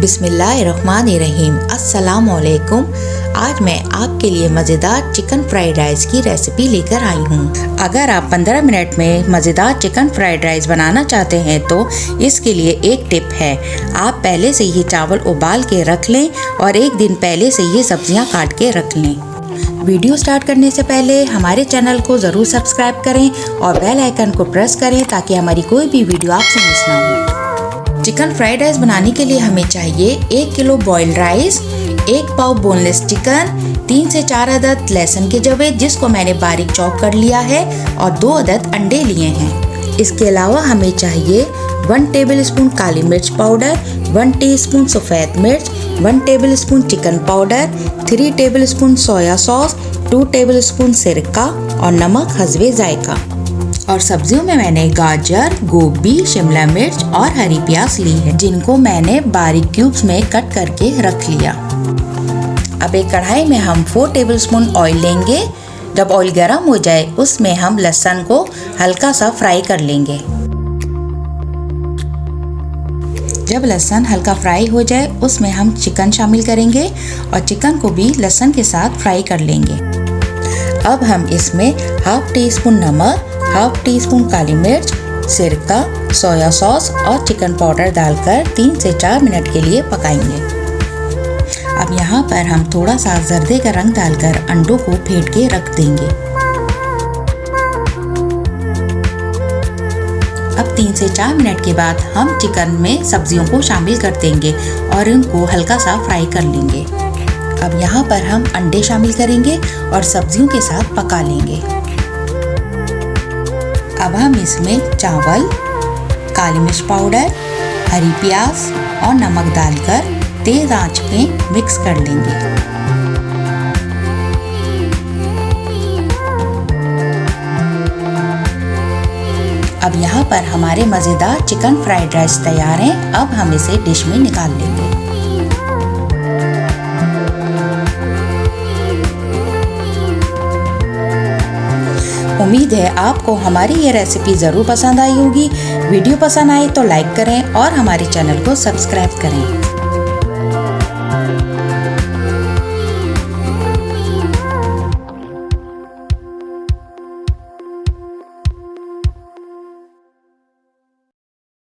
बिस्मिल्लाहिर्रहमानिर्रहीम। अस्सलाम वालेकुम। आज मैं आपके लिए मज़ेदार चिकन फ्राइड राइस की रेसिपी लेकर आई हूँ। अगर आप 15 मिनट में मज़ेदार चिकन फ्राइड राइस बनाना चाहते हैं तो इसके लिए एक टिप है। आप पहले से ही चावल उबाल के रख लें और एक दिन पहले से ही सब्जियाँ काट के रख लें। वीडियो स्टार्ट करने से पहले हमारे चैनल को ज़रूर सब्सक्राइब करें और बेल आइकन को प्रेस करें ताकि हमारी कोई भी वीडियो आपसे मिस ना हो। चिकन फ्राइड राइस बनाने के लिए हमें चाहिए 1 किलो बॉइल्ड राइस, 1 पाव बोनलेस चिकन, 3 से 4 अदद लहसुन के जवे जिसको मैंने बारीक चॉप कर लिया है और 2 अदद अंडे लिए हैं। इसके अलावा हमें चाहिए 1 टेबलस्पून काली मिर्च पाउडर, 1 टीस्पून सफ़ेद मिर्च, 1 tablespoon chicken powder, 3 tablespoon soya sauce, 2 tablespoon सिरका और नमक हस्बे जायका। और सब्जियों में मैंने गाजर, गोभी, शिमला मिर्च और हरी प्याज ली है जिनको मैंने बारीक क्यूब्स में कट करके रख लिया। अब एक कढ़ाई में हम 4 टेबलस्पून ऑयल लेंगे। जब ऑयल गर्म हो जाए उसमें हम लहसुन को हल्का सा फ्राई कर लेंगे। जब लहसुन हल्का फ्राई हो जाए उसमें हम चिकन शामिल करेंगे और चिकन को भी लहसुन के साथ फ्राई कर लेंगे। अब हम इसमें हाफ टी स्पून नमक, हाफ टी स्पून काली मिर्च, सिरका, सोया सॉस और चिकन पाउडर डालकर 3 से 4 मिनट के लिए पकाएंगे। अब यहाँ पर हम थोड़ा सा जर्दे का रंग डालकर अंडों को फेंट के रख देंगे। अब 3 से 4 मिनट के बाद हम चिकन में सब्जियों को शामिल कर देंगे और इनको हल्का सा फ्राई कर लेंगे। अब यहाँ पर हम अंडे शामिल करेंगे और सब्जियों के साथ पका लेंगे। अब हम इसमें चावल, काली मिर्च पाउडर, हरी प्याज और नमक डालकर तेज आंच पे मिक्स कर लेंगे। अब यहाँ पर हमारे मज़ेदार चिकन फ्राइड राइस तैयार हैं। अब हम इसे डिश में निकाल लेंगे। उम्मीद है आपको हमारी ये रेसिपी ज़रूर पसंद आई होगी। वीडियो पसंद आए तो लाइक करें और हमारे चैनल को सब्सक्राइब करें।